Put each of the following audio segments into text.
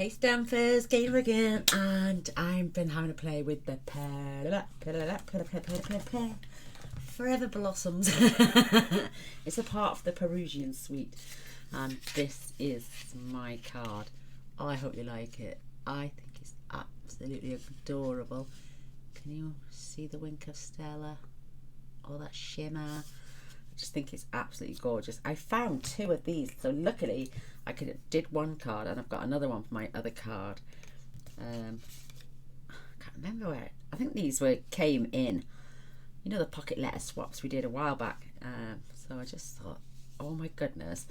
Hey Stampers, Gator again, and I've been having a play with the Forever Blossoms. It's a part of the Perusian suite, and this is my card. I hope you like it. I think it's absolutely adorable. Can you see the wink of Stella? All that shimmer. I just think it's absolutely gorgeous. I found two of these, so luckily I did one card and I've got another one for my other card. I can't remember where. I think these came in, you know, the pocket letter swaps we did a while back. So I just thought, oh my goodness,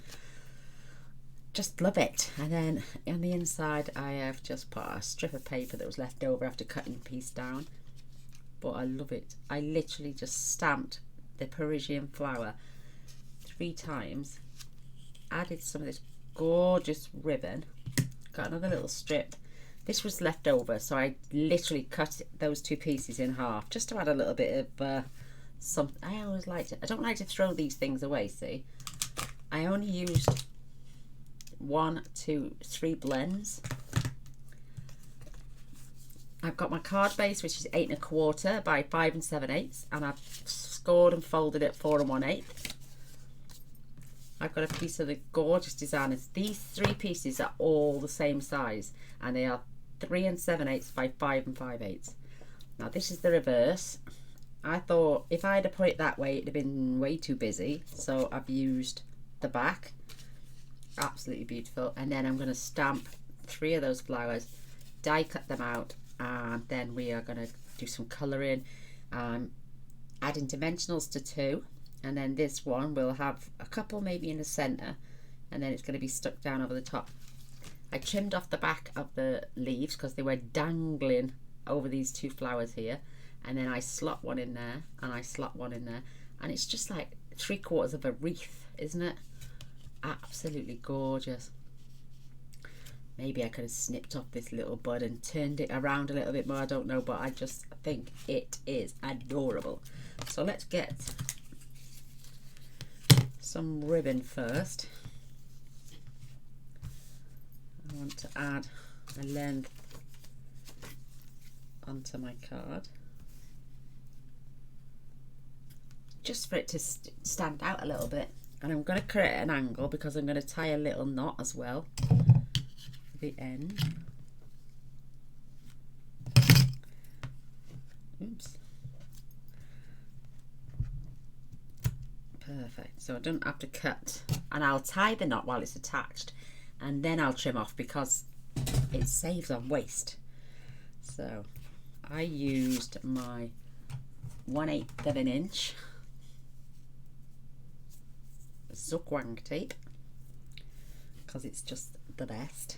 just love it. And then on the inside I have just put a strip of paper that was left over after cutting the piece down. But I love it. I literally just stamped the Parisian flower 3 times, added some of this gorgeous ribbon, got another little strip. This was left over, so I literally cut those 2 pieces in half just to add a little bit of some. I always like to, I don't like to throw these things away, see. I only used 1, 2, 3 blends. I've got my card base, which is 8 1/4 by 5 7/8, and I've scored and folded it 4 1/8. I've got a piece of the gorgeous designers. These 3 pieces are all the same size, and they are 3 7/8 by 5 5/8. Now this is the reverse. I thought if I had put it that way, it'd have been way too busy, so I've used the back. Absolutely beautiful. And then I'm going to stamp 3 of those flowers, die cut them out, and then we are going to do some colouring, adding dimensionals to 2, and then this one will have a couple maybe in the centre, and then it's going to be stuck down over the top. I trimmed off the back of the leaves because they were dangling over these 2 flowers here, and then I slot one in there and I slot one in there, and it's just like 3/4 of a wreath, isn't it? Absolutely gorgeous. Maybe I could have snipped off this little bud and turned it around a little bit more, I don't know, but I just think it is adorable. So let's get some ribbon first. I want to add a length onto my card, just for it to stand out a little bit. And I'm going to create an angle because I'm going to tie a little knot as well the end. Oops. Perfect. So I don't have to cut, and I'll tie the knot while it's attached, and then I'll trim off because it saves on waste. So I used my 1/8 of an inch Zugwang tape because it's just the best.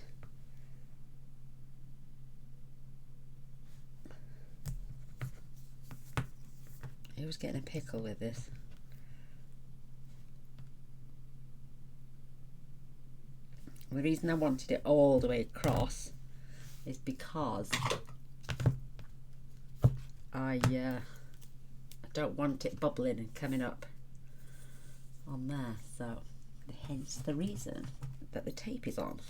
I was getting a pickle with this. The reason I wanted it all the way across is because I don't want it bubbling and coming up on there, so hence the reason that the tape is on.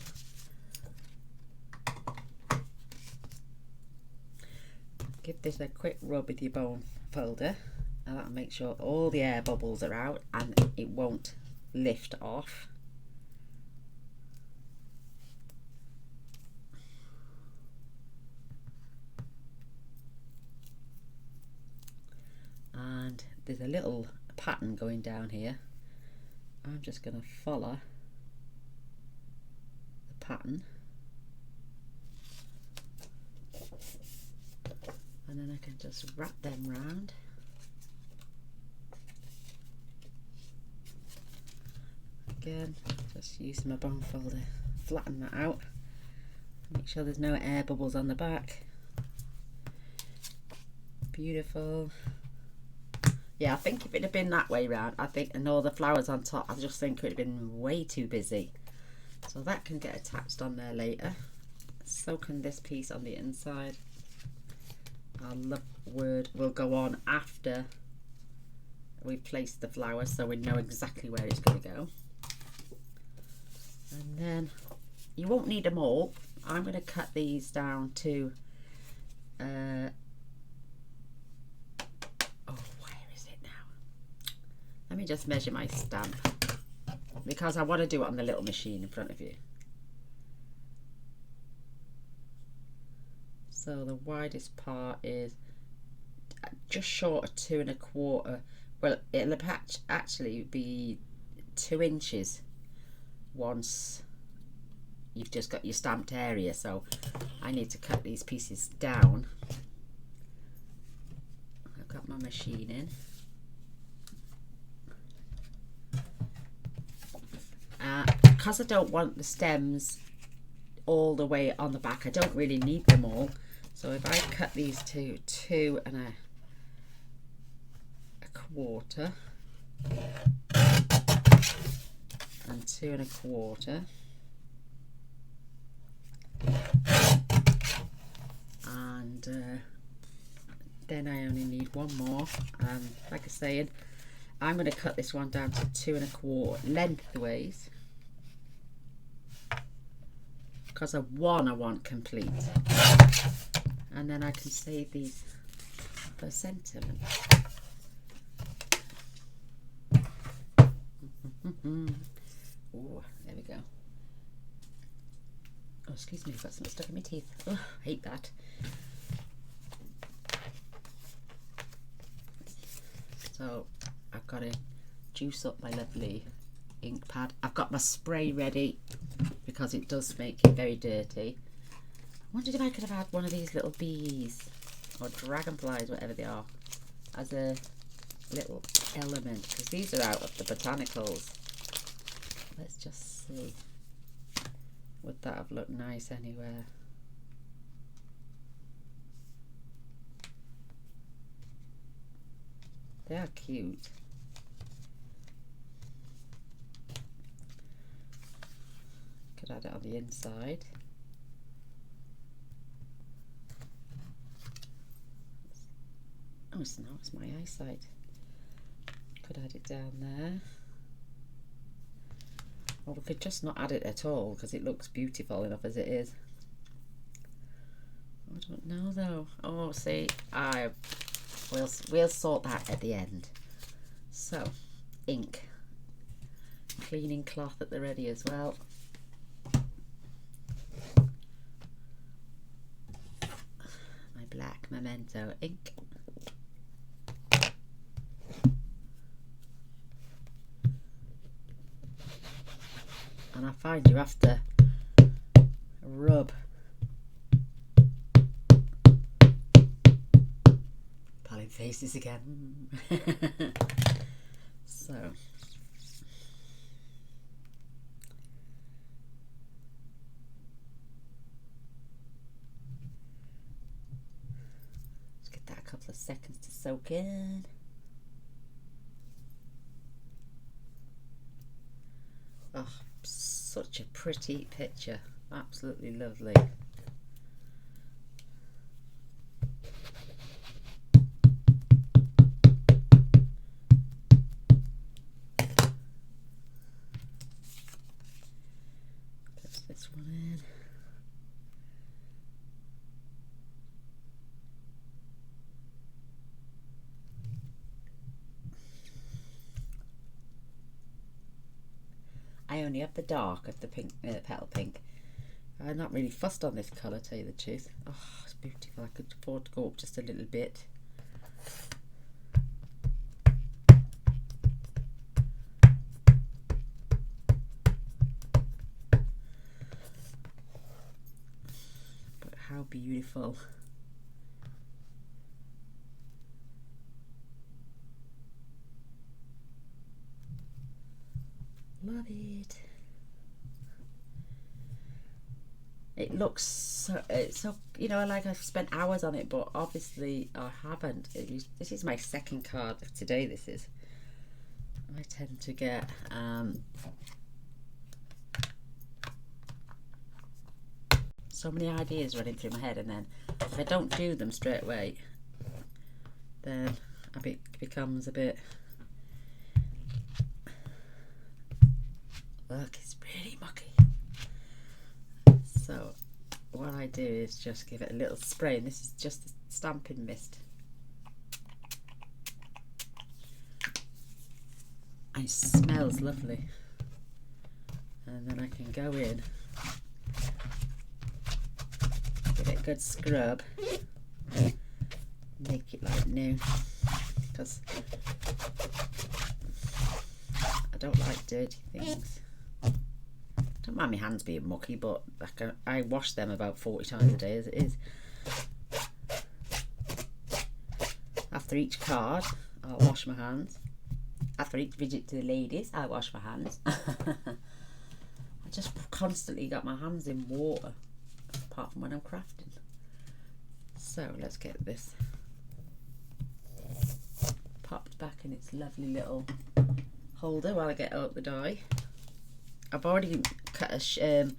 Give this a quick rub with your bone folder, and that'll make sure all the air bubbles are out and it won't lift off. And there's a little pattern going down here. I'm just going to follow the pattern, and then I can just wrap them round. Again, just use my bone folder, flatten that out, make sure there's no air bubbles on the back. Beautiful. Yeah, I think if it had been that way round, I think, and all the flowers on top, I just think it would have been way too busy. So that can get attached on there later. So can this piece on the inside. Our love word will go on after we place the flowers, so we know exactly where it's going to go. And then you won't need them all, I'm going to cut these down to where is it now? Let me just measure my stamp, because I want to do it on the little machine in front of you. So the widest part is just short of 2 1/4. Well, it'll actually be 2 inches once you've just got your stamped area. So I need to cut these pieces down. I've got my machine in. Because I don't want the stems all the way on the back, I don't really need them all. So if I cut these to 2 1/4 and 2 1/4, and then I only need one more. Like I was saying, I'm going to cut this one down to 2 1/4 lengthways, because I want complete, and then I can save these for sentiment. Oh, there we go. Oh, excuse me, I've got something stuck in my teeth. Oh, I hate that. So I've got to juice up my lovely ink pad. I've got my spray ready because it does make it very dirty. I wondered if I could have had one of these little bees or dragonflies, whatever they are, as a little element, because these are out of the botanicals. Let's just see. Would that have looked nice anywhere? They are cute. Could add it on the inside. Oh, it's not, it's my eyesight. Could add it down there. Or we could just not add it at all, because it looks beautiful enough as it is. I don't know though. Oh, see, we'll sort that at the end. So, ink. Cleaning cloth at the ready as well. My black Memento ink. And I find you have to rub. Pulling faces again. So. Let's get that a couple of seconds to soak in. Oh, such a pretty picture. Absolutely lovely. Put this one in. I only have the dark of the pink, petal pink. I'm not really fussed on this colour, to tell you the truth. Oh, it's beautiful. I could afford to go up just a little bit. But how beautiful. Love it. It looks so, it's so, you know, like I've spent hours on it, but obviously I haven't. This is my second card of today. This is. I tend to get so many ideas running through my head, and then if I don't do them straight away, then it becomes a bit. Look, it's really mucky. So what I do is just give it a little spray, and this is just a stamping mist. And it smells lovely. And then I can go in, give it a good scrub, make it like new, because I don't like dirty things. Don't mind my hands being mucky, but I wash them about 40 times a day as it is. After each card, I'll wash my hands. After each visit to the ladies, I wash my hands. I just constantly got my hands in water, apart from when I'm crafting. So let's get this popped back in its lovely little holder while I get out the die. I've already cut a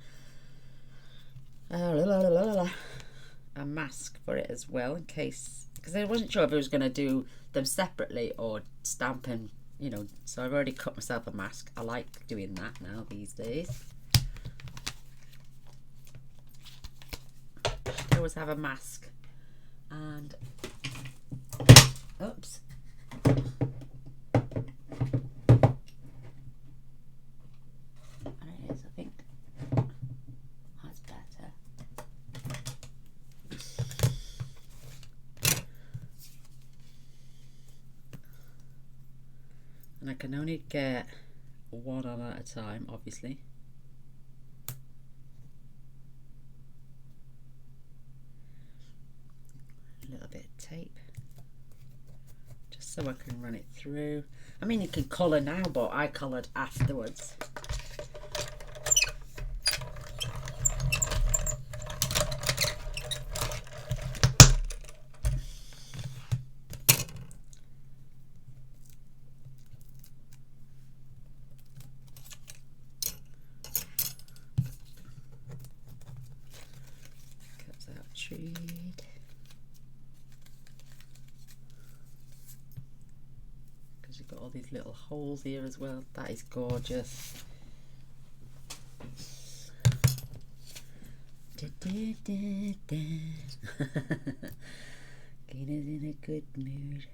mask for it as well, in case, because I wasn't sure if I was going to do them separately or stamp and, you know, so I've already cut myself a mask. I like doing that now these days. I always have a mask, and oops. And I can only get one on at a time, obviously. A little bit of tape, just so I can run it through. I mean, you can colour now, but I coloured afterwards. Because you've got all these little holes here as well. That is gorgeous. Gina's in a good mood.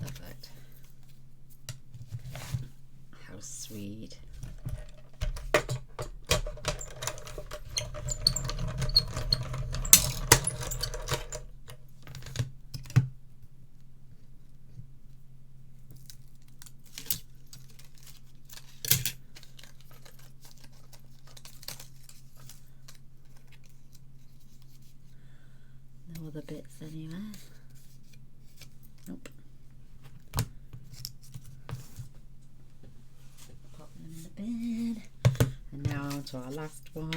Perfect. How sweet. No other bits anywhere. Nope. Pop them in the bin. And now on to our last one.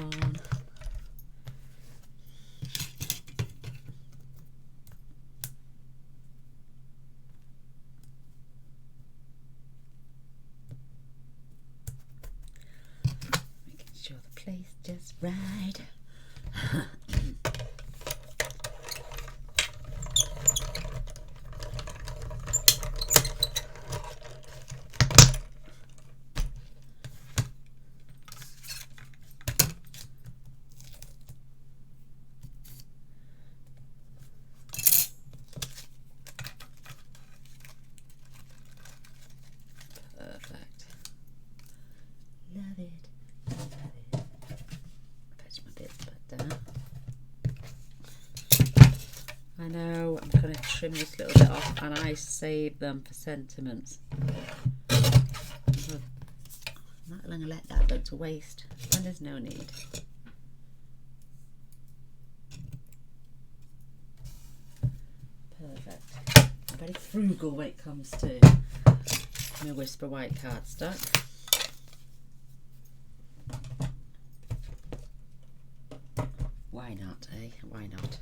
Making sure the place just right. Perfect. Love it. Love it. Fetch my bits back down. I know I'm going to trim this little bit off, and I save them for sentiments. I'm not going to let that go to waste when there's no need. Perfect. I'm very frugal when it comes to my Whisper White cardstock. Why not, eh? Why not?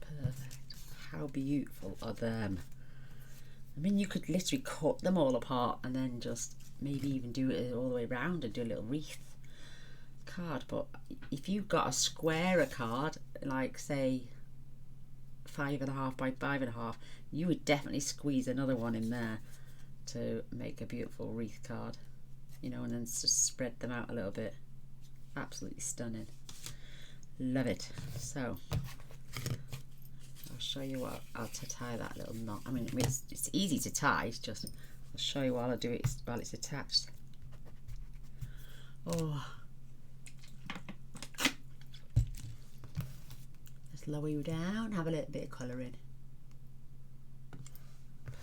Perfect. How beautiful are them? I mean, you could literally cut them all apart and then just maybe even do it all the way around and do a little wreath card. But if you've got a squarer card, like say 5.5 by 5.5, you would definitely squeeze another one in there to make a beautiful wreath card, you know, and then just spread them out a little bit. Absolutely stunning. Love it. So I'll show you how to tie that little knot. I mean, it's easy to tie, it's just I'll show you while I do it while it's attached. Oh, just lower you down, have a little bit of colouring.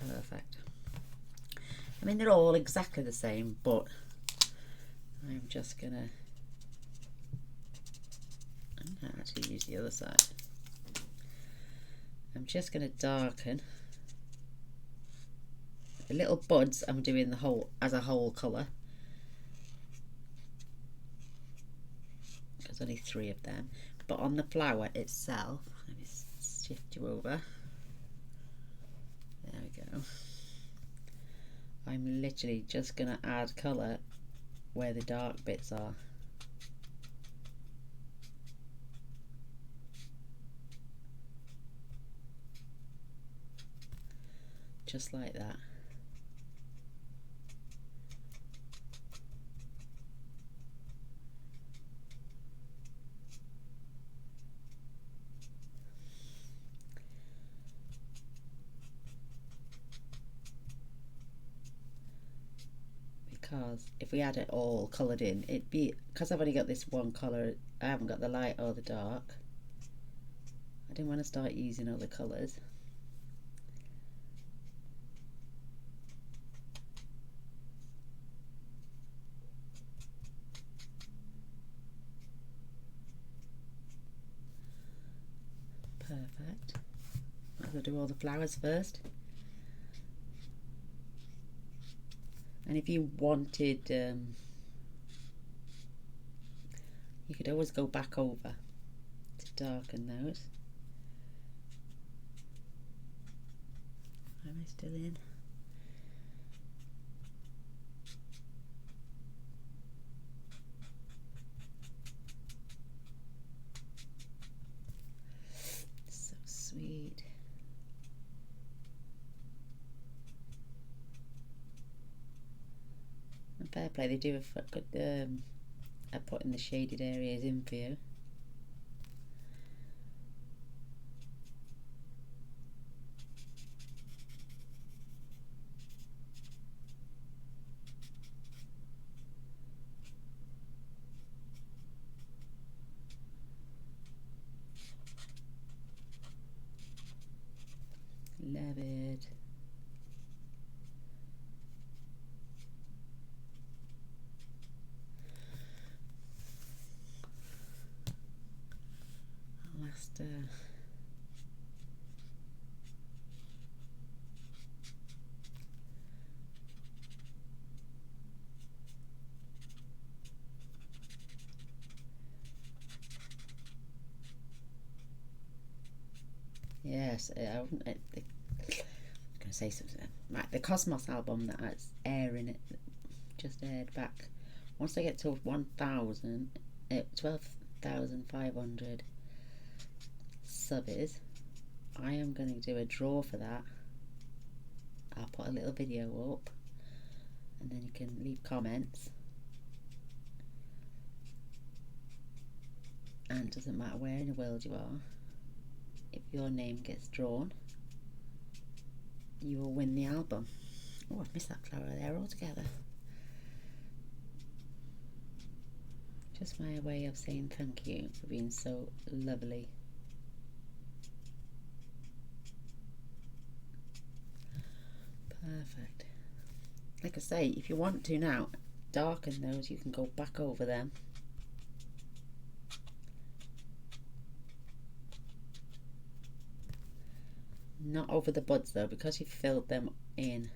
Perfect. I mean, they're all exactly the same, but I'm just gonna actually use the other side. I'm just gonna darken the little buds. I'm doing the whole as a whole colour. There's only 3 of them, but on the flower itself, let me shift you over. There we go. I'm literally just gonna add colour where the dark bits are. Just like that. Because if we had it all coloured in, it'd be, because I've only got this one colour, I haven't got the light or the dark. I didn't want to start using other colours. Perfect. Might as well do all the flowers first. And if you wanted, you could always go back over to darken those. Am I still in? So sweet. And fair play, they do a good at putting the shaded areas in for you. Love it. Last yes, I was going to say something. Right, the Cosmos album that has air in it, just aired back. Once I get to 12,500 subbies, I am going to do a draw for that. I'll put a little video up, and then you can leave comments. And it doesn't matter where in the world you are, if your name gets drawn, you will win the album. Oh, I've missed that flower there altogether. Just my way of saying thank you for being so lovely. Perfect. Like I say, if you want to now darken those, you can go back over them. Not over the buds though, because you've filled them in.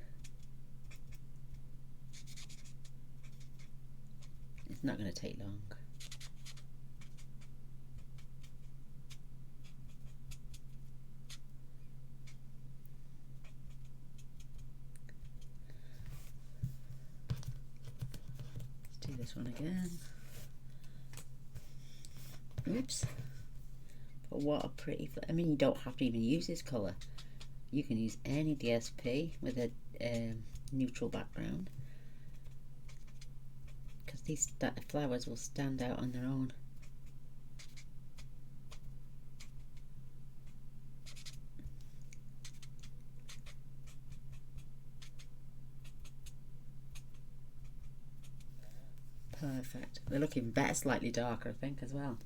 It's not going to take long. Let's do this one again. Oops. what a pretty... I mean, you don't have to even use this colour. You can use any DSP with a neutral background, because these flowers will stand out on their own. Perfect. They're looking better, slightly darker, I think, as well.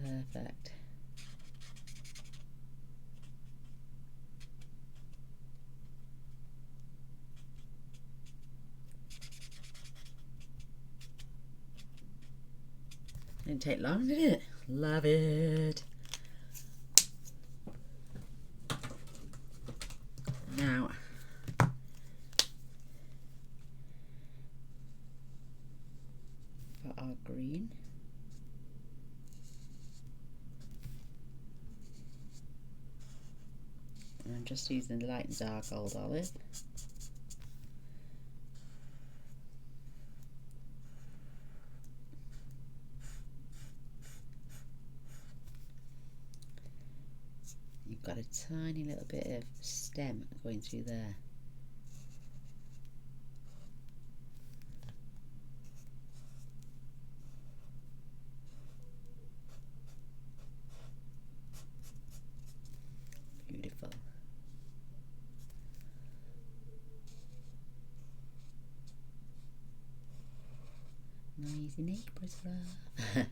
Perfect. Didn't take long, did it? Love it. Now, for our green, I'm just using the light and dark old olive. You've got a tiny little bit of stem going through there. Beautiful. Noisy neighbours, love.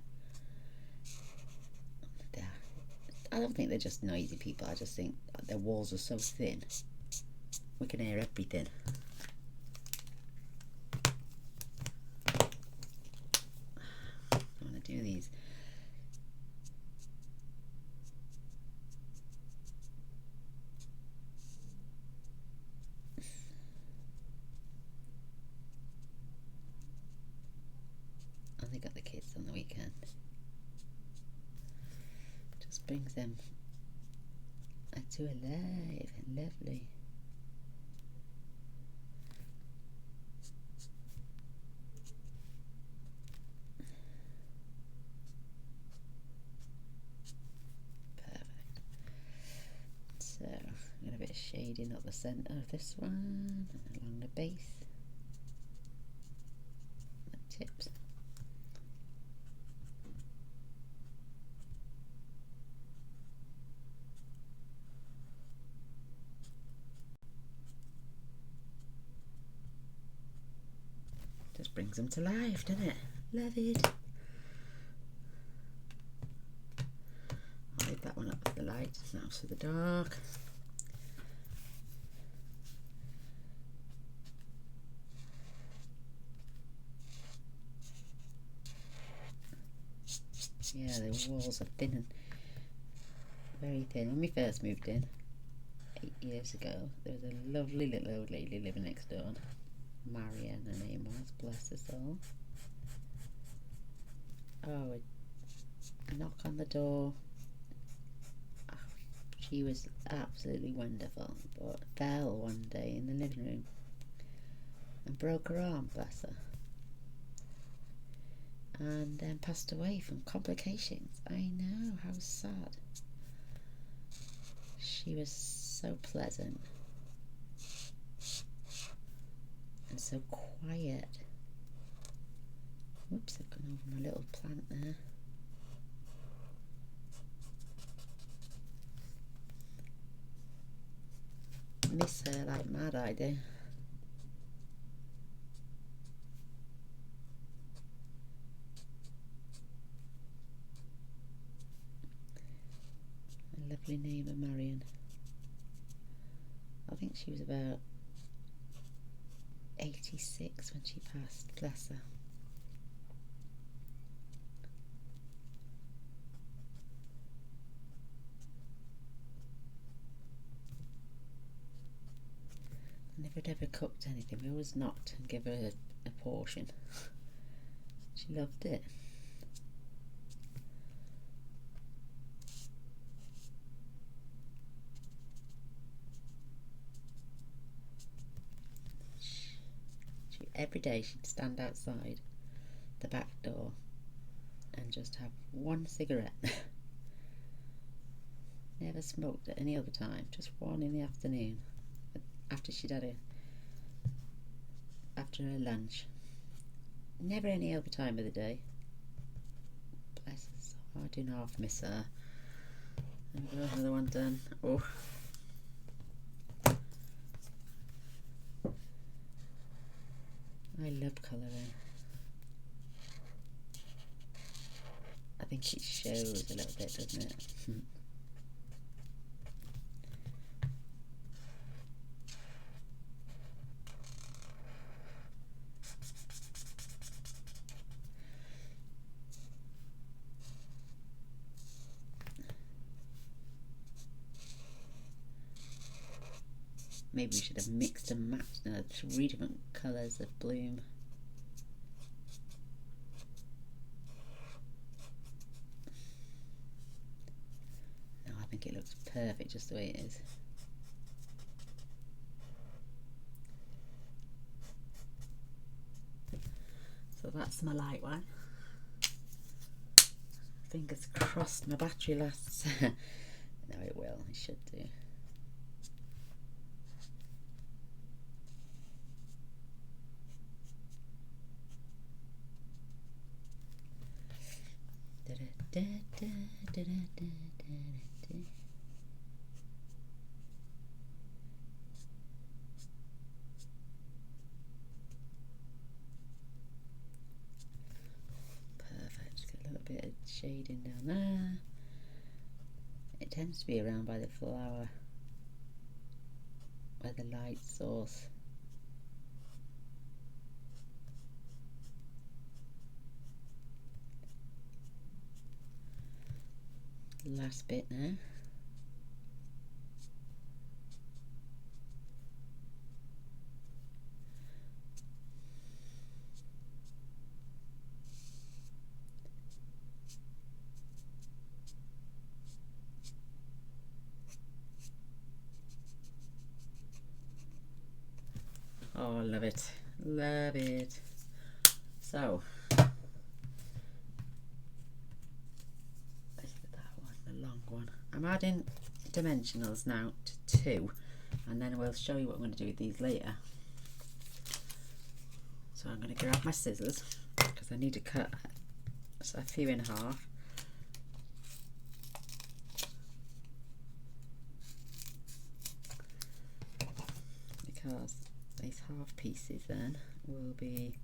I don't think they're just noisy people, I just think their walls are so thin. We can hear everything. I want to do these. And they got the kids on the weekend. Just brings them to alive and lovely. Perfect. So I'm going a bit of shading up the centre of this one and along the base, the tips. Just brings them to life, doesn't it? Love it. I'll leave that one up for the light, now for the dark. Yeah, the walls are thin and very thin. When we first moved in 8 years ago, there was a lovely little old lady living next door. Marian, her name was, bless her soul. Oh, a knock on the door. Oh, she was absolutely wonderful, but fell one day in the living room and broke her arm, bless her, and then passed away from complications. I know, how sad. She was so pleasant and so quiet. Whoops, I've gone over my little plant there. Miss her like mad, I do. A lovely neighbour, Marion. I think she was about 86 when she passed, bless her. I never had ever cooked anything. We always knocked and give her a portion. She loved it. every day she'd stand outside the back door and just have one cigarette. Never smoked at any other time, just one in the afternoon after she'd had after her lunch. Never any other time of the day. Bless her soul. I do half miss her. And another one done. Oh. I love colouring. I think it shows a little bit, doesn't it? Maybe we should have mixed and matched now, 3 different colours of bloom. No, I think it looks perfect just the way it is. So that's my light one. Fingers crossed my battery lasts. No, it will, it should do. Perfect. Got a little bit of shading down there. It tends to be around by the flower where the light source. Last bit now. Oh, love it, love it. So one. I'm adding dimensionals now to 2, and then we'll show you what I'm going to do with these later. So I'm going to grab my scissors because I need to cut a few in half. Because these half pieces then will be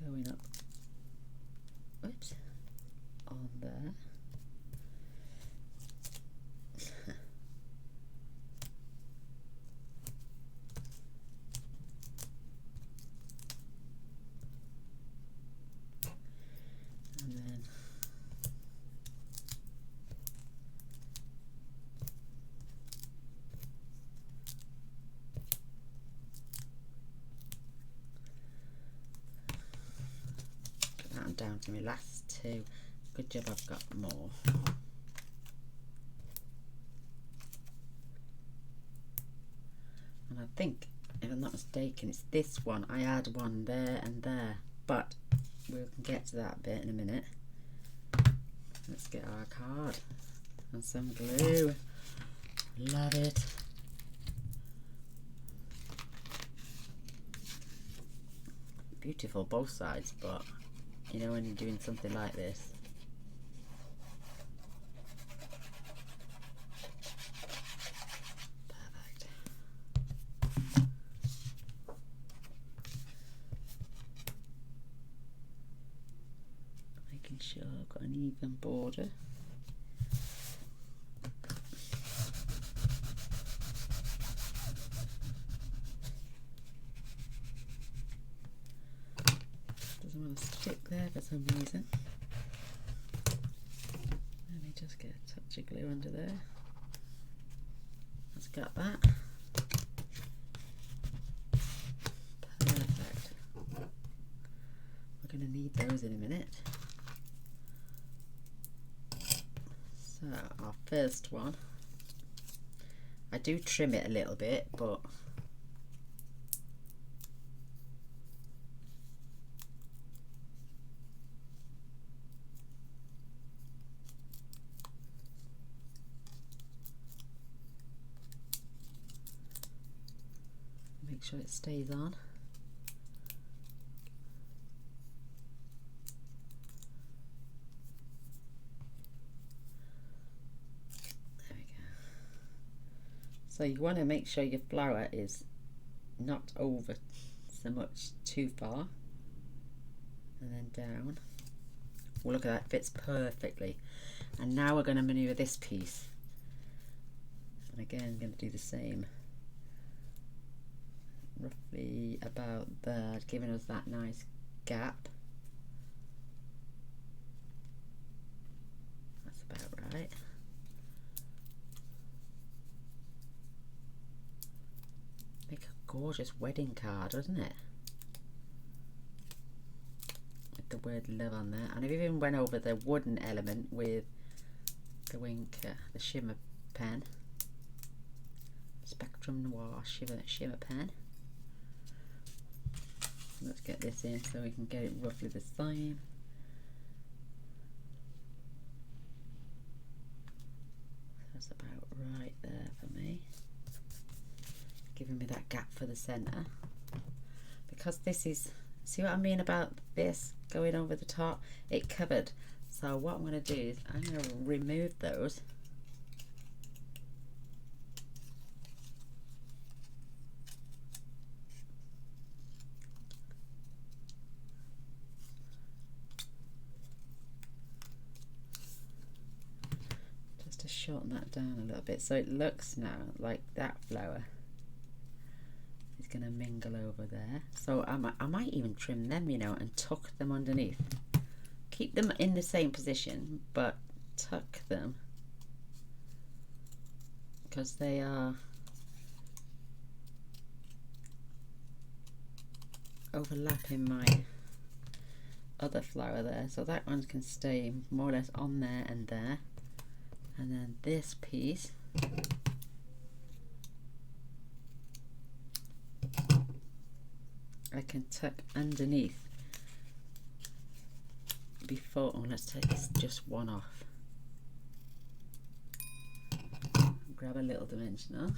going up, oops, on there. And then down to my last 2. Good job I've got more. And I think, if I'm not mistaken, it's this one. I add one there and there, but we can get to that bit in a minute. Let's get our card and some glue. Love it. Beautiful both sides, but you know when you're doing something like this, perfect. Making sure I've got an even border. Want to stick there for some reason. Let me just get a touch of glue under there. Let's got that. Perfect. We're going to need those in a minute. So our first one, I do trim it a little bit, but make sure it stays on. So you want to make sure your flower is not over so much too far, and then down. Well, look at that, fits perfectly. And now we're going to maneuver this piece, and again I'm going to do the same, roughly about there, giving us that nice gap. That's about right. Make a gorgeous wedding card, doesn't it? With the word love on there. And I've even went over the wooden element with the the shimmer pen. Spectrum Noir shimmer pen. Let's get this in so we can get it roughly the same. That's about right there for me. Giving me that gap for the center, because this is, see what I mean about this going over the top, it covered. So what I'm going to do is I'm going to remove those, just to shorten that down a little bit so it looks now like that flower is going to mingle over there. So I might even trim them, you know, and tuck them underneath. Keep them in the same position, but tuck them, because they are overlapping my other flower there. So that one can stay more or less on there and there. And then this piece, I can tuck underneath before. Oh, let's take this just one off. Grab a little dimensional.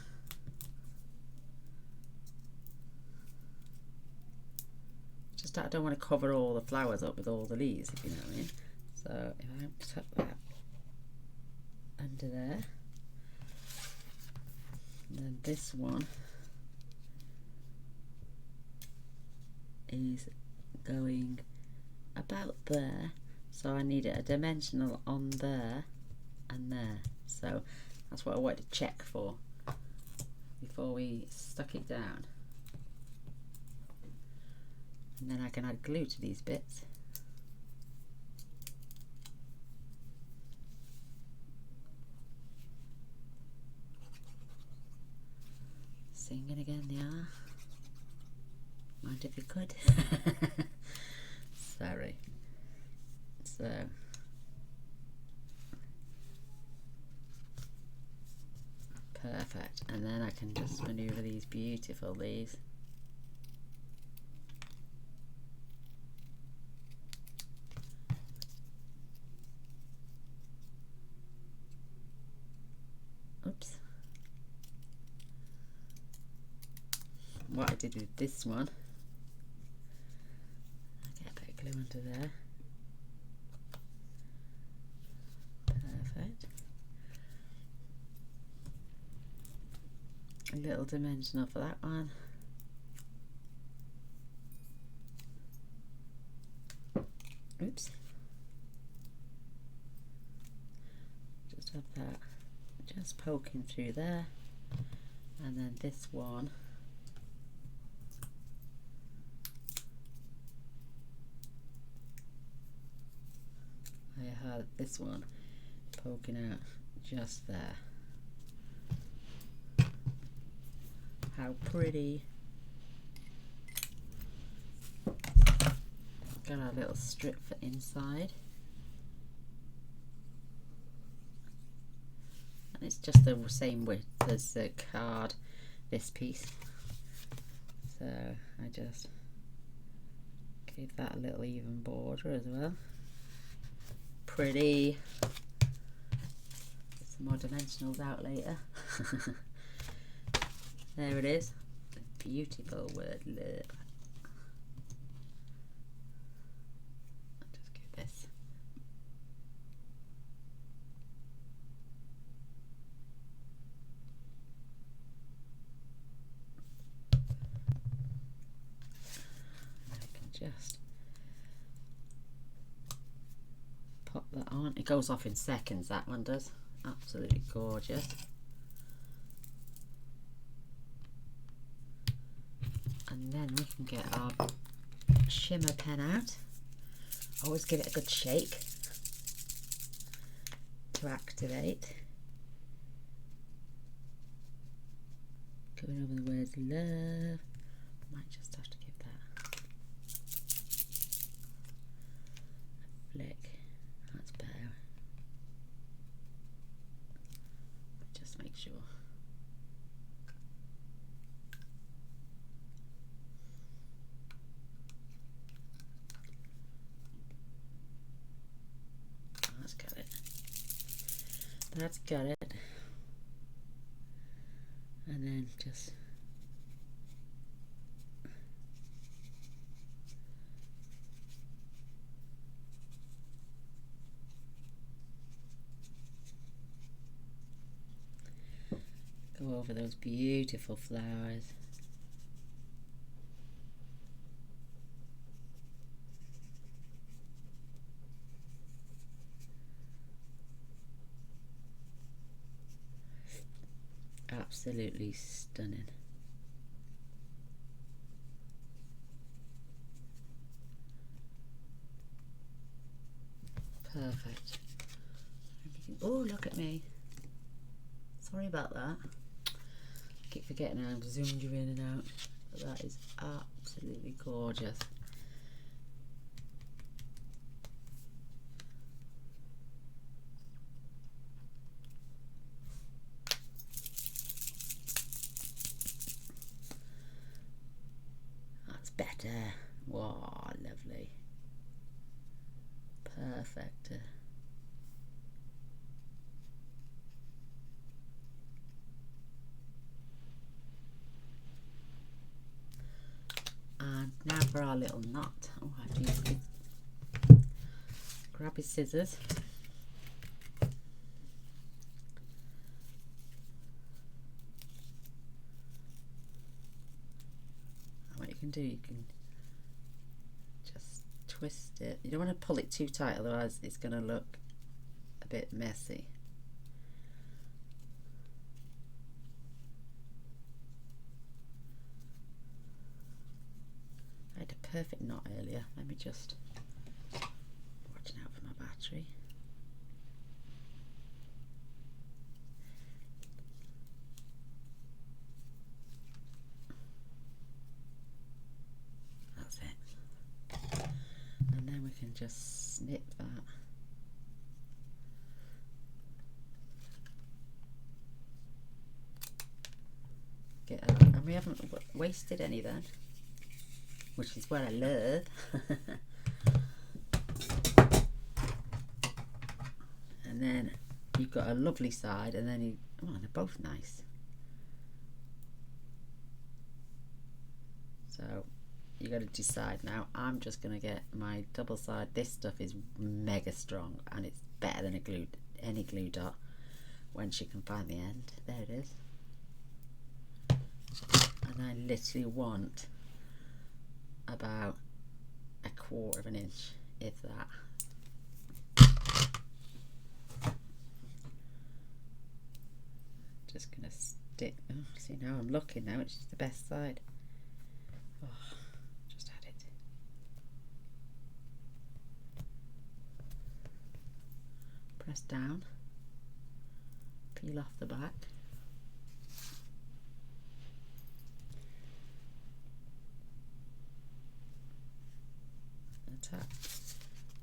Just I don't want to cover all the flowers up with all the leaves, if you know what I mean. So if I tuck that under there, and then this one is going about there, so I need a dimensional on there and there. So that's what I wanted to check for before we stuck it down. And then I can add glue to these bits. Singing again, yeah. Mind if you could. Sorry. So perfect. And then I can just maneuver these beautiful leaves. Oops. What I did with this one, I get a bit of glue under there. Perfect. A little dimensional for that one. Oops. Just have that just poking through there. And then this one, I had this one poking out just there. How pretty. Got a little strip for inside. It's just the same width as the card, this piece. So I just give that a little even border as well. Pretty. Get some more dimensionals out later. There it is. The beautiful word love. I'll just give this. Just pop that on. It goes off in seconds, that one does. Absolutely gorgeous. And then we can get our shimmer pen out. Always give it a good shake to activate. Going over the words love. Might just have to give that a flick. That's better. Just make sure. That's got it. That's got it. And then just go over those beautiful flowers. Absolutely stunning. Perfect. Oh, look at me. Sorry about that. I keep forgetting I've zoomed you in and out. But that is absolutely gorgeous. That's better. Wow, lovely. Perfect. And now for our little knot. Oh, I have to use grab his scissors. And what you can do, you can just twist it. You don't want to pull it too tight, otherwise it's going to look a bit messy. I had a perfect knot earlier. Let me just watch out for my battery. That's it. And then we can just snip that. And we haven't wasted any then, which is what I love. And then you've got a lovely side, and then oh, they're both nice. So you got to decide now. I'm just going to get my double side. This stuff is mega strong, and it's better than any glue dot when she can find the end. There it is. And I literally want about 1/4 of an inch, if that. Just gonna stick. Oh, see, now I'm looking now, which is the best side. Oh, just had it. Press down, peel off the back.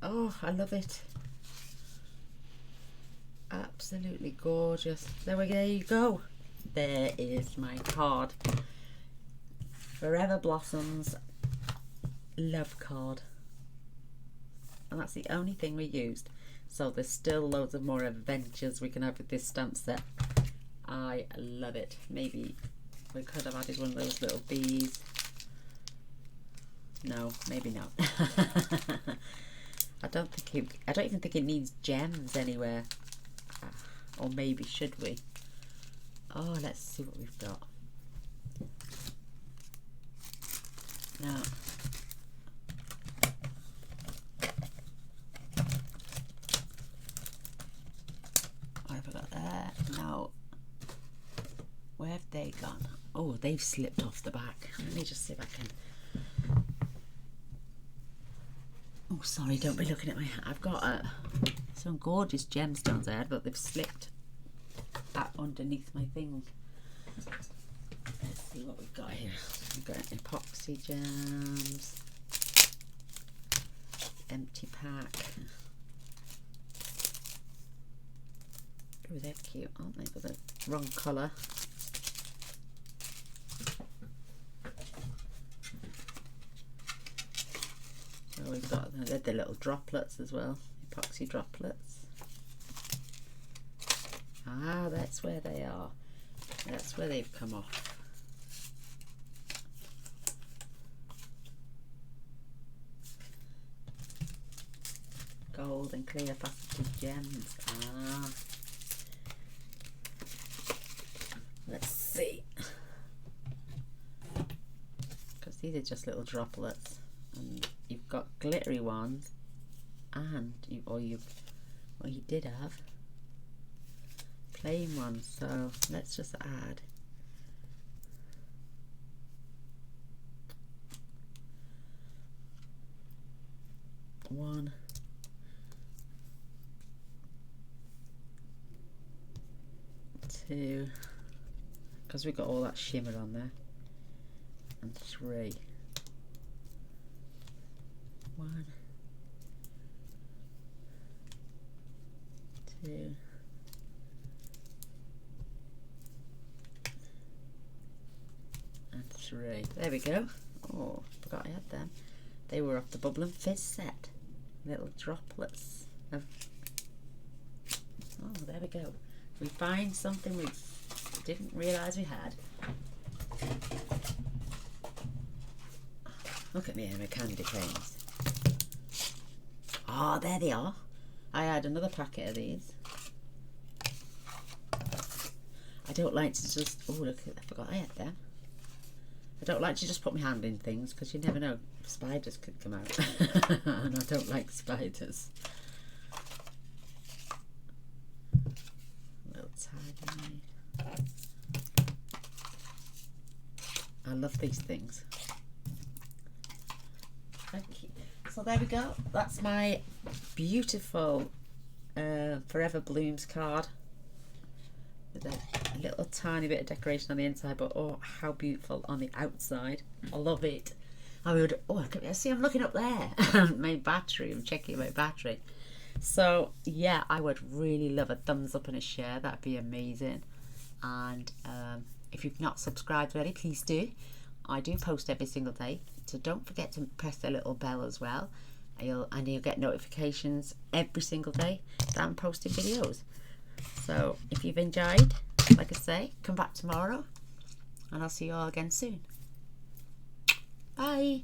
Oh, I love it. absolutely gorgeous. There you go. There is my card. Forever Blossoms love card. And that's the only thing we used. So there's still loads of more adventures we can have with this stamp set. I love it. Maybe we could have added one of those little bees. No, maybe not. I don't even think it needs gems anywhere. Or maybe should we? Oh, let's see what we've got. Now, what have I got there? Now, where have they gone? Oh, they've slipped off the back. Let me just see if I can. Oh, sorry, don't be looking at my hat. I've got some gorgeous gemstones there, but they've slipped underneath my thing. Let's see what we've got here. We've got epoxy gems, empty pack. Oh, they're cute, aren't they? But the wrong colour. So we've got the little droplets as well, epoxy droplets. Ah, that's where they are. That's where they've come off. Gold and clear faceted gems. Ah. Let's see. Because these are just little droplets. And you've got glittery ones, and you did have plain ones. So let's just add one, two, because we've got all that shimmer on there, and three. One, two, and three. There we go. Oh, forgot I had them. They were off the Bubble and Fizz set. Little droplets of. Oh, there we go. We find something we didn't realise we had. Look at me and my candy canes. Oh, there they are. I had another packet of these. I don't like to just... Oh, look, I forgot I had them. I don't like to just put my hand in things because you never know. Spiders could come out. And I don't like spiders. A little tiny. I love these things. Thank you. So there we go. That's my beautiful Forever Blooms card with a little tiny bit of decoration on the inside, but oh, how beautiful on the outside. I love it. I would, oh, see, I'm looking up there. My battery, I'm checking my battery. So yeah, I would really love a thumbs up and a share. That'd be amazing. And if you've not subscribed already, please do. I do post every single day, so don't forget to press the little bell as well. You'll get notifications every single day that I'm posting videos. So if you've enjoyed, like I say, come back tomorrow and I'll see you all again soon. Bye.